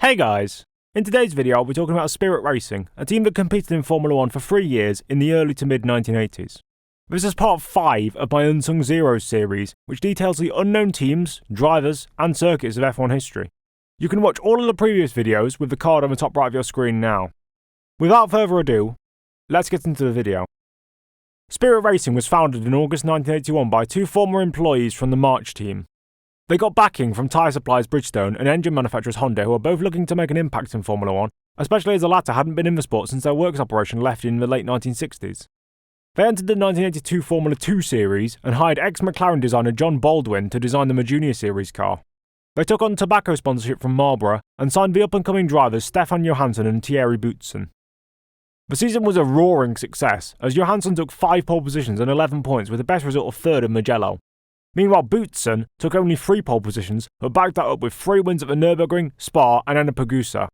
Hey guys! In today's video I'll be talking about Spirit Racing, a team that competed in Formula 1 for 3 years in the early to mid 1980s. This is part 5 of my Unsung Zeros series, which details the unknown teams, drivers and circuits of F1 history. You can watch all of the previous videos with the card on the top right of your screen now. Without further ado, let's get into the video. Spirit Racing was founded in August 1981 by 2 former employees from the March team. They got backing from tyre suppliers Bridgestone and engine manufacturers Honda, who were both looking to make an impact in Formula 1, especially as the latter hadn't been in the sport since their works operation left in the late 1960s. They entered the 1982 Formula 2 series and hired ex-McLaren designer John Baldwin to design them a Junior Series car. They took on tobacco sponsorship from Marlboro and signed the up-and-coming drivers Stefan Johansson and Thierry Boutsen. The season was a roaring success, as Johansson took 5 pole positions and 11 points with the best result of 3rd in Mugello. Meanwhile, Boutsen took only 3 pole positions, but backed that up with 3 wins at the Nürburgring, Spa and Ennepe.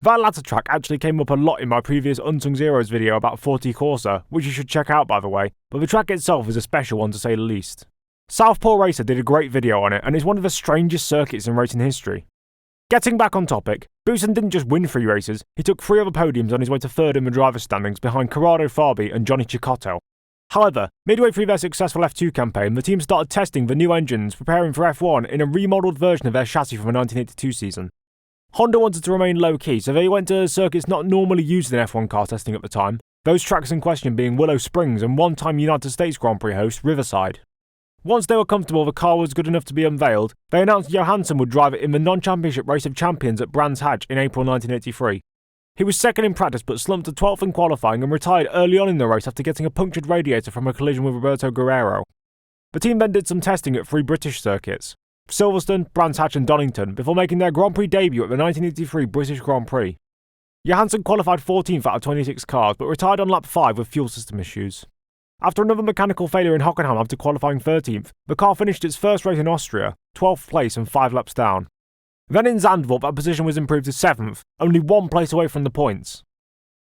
That latter track actually came up a lot in my previous Unsung Zeros video about Forte Corsa, which you should check out by the way, but the track itself is a special one to say the least. Southpaw Racer did a great video on it, and it's one of the strangest circuits in racing history. Getting back on topic, Boutsen didn't just win 3 races, he took 3 other podiums on his way to 3rd in the driver's standings behind Corrado Fabi and Johnny Cecotto. However, midway through their successful F2 campaign, the team started testing the new engines, preparing for F1 in a remodelled version of their chassis from the 1982 season. Honda wanted to remain low-key, so they went to circuits not normally used in F1 car testing at the time, those tracks in question being Willow Springs and one-time United States Grand Prix host Riverside. Once they were comfortable the car was good enough to be unveiled, they announced Johansson would drive it in the non-championship Race of Champions at Brands Hatch in April 1983. He was 2nd in practice but slumped to 12th in qualifying and retired early on in the race after getting a punctured radiator from a collision with Roberto Guerrero. The team then did some testing at 3 British circuits, Silverstone, Brands Hatch and Donington, before making their Grand Prix debut at the 1983 British Grand Prix. Johansson qualified 14th out of 26 cars but retired on lap 5 with fuel system issues. After another mechanical failure in Hockenheim after qualifying 13th, the car finished its first race in Austria, 12th place and 5 laps down. Then in Zandvoort, that position was improved to 7th, only 1 place away from the points.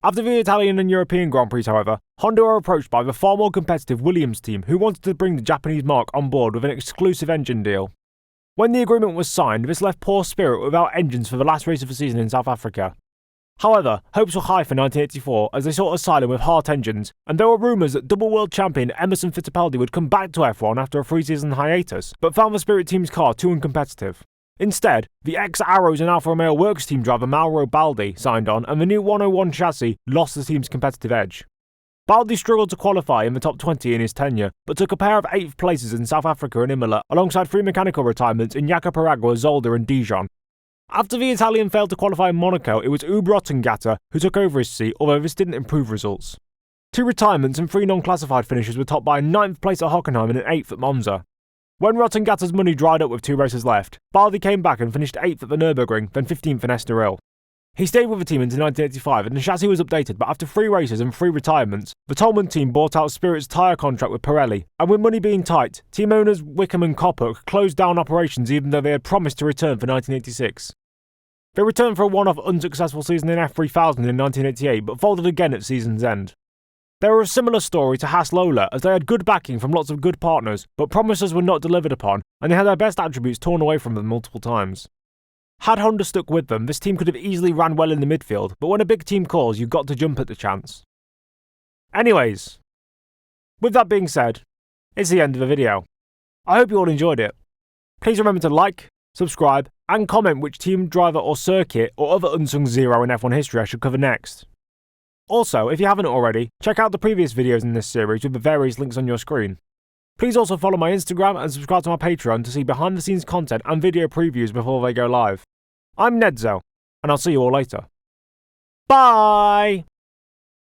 After the Italian and European Grand Prix, however, Honda were approached by the far more competitive Williams team, who wanted to bring the Japanese marque on board with an exclusive engine deal. When the agreement was signed, this left poor Spirit without engines for the last race of the season in South Africa. However, hopes were high for 1984 as they sought asylum with Hart engines, and there were rumours that double world champion Emerson Fittipaldi would come back to F1 after a 3-season hiatus, but found the Spirit team's car too uncompetitive. Instead, the ex-Arrows and Alfa Romeo Works team driver Mauro Baldi signed on, and the new 101 chassis lost the team's competitive edge. Baldi struggled to qualify in the top 20 in his tenure, but took a pair of 8th places in South Africa and Imola, alongside 3 mechanical retirements in Jacaparagua, Zolder and Dijon. After the Italian failed to qualify in Monaco, it was Uwe Rottengatter who took over his seat, although this didn't improve results. 2 retirements and 3 non-classified finishes were topped by a 9th place at Hockenheim and an 8th at Monza. When Rottengatter's money dried up with 2 races left, Baldi came back and finished 8th at the Nürburgring, then 15th in Estoril. He stayed with the team until 1985 and the chassis was updated, but after 3 races and 3 retirements, the Tollman team bought out Spirit's tyre contract with Pirelli, and with money being tight, team owners Wickham and Koppuk closed down operations even though they had promised to return for 1986. They returned for a one-off unsuccessful season in F3000 in 1988, but folded again at season's end. They were a similar story to Haas Lola, as they had good backing from lots of good partners, but promises were not delivered upon, and they had their best attributes torn away from them multiple times. Had Honda stuck with them, this team could have easily ran well in the midfield, but when a big team calls, you've got to jump at the chance. Anyways, with that being said, it's the end of the video. I hope you all enjoyed it. Please remember to like, subscribe, and comment which team, driver or circuit or other Unsung Zero in F1 history I should cover next. Also, if you haven't already, check out the previous videos in this series with the various links on your screen. Please also follow my Instagram and subscribe to my Patreon to see behind the scenes content and video previews before they go live. I'm Nedzo, and I'll see you all later. Bye!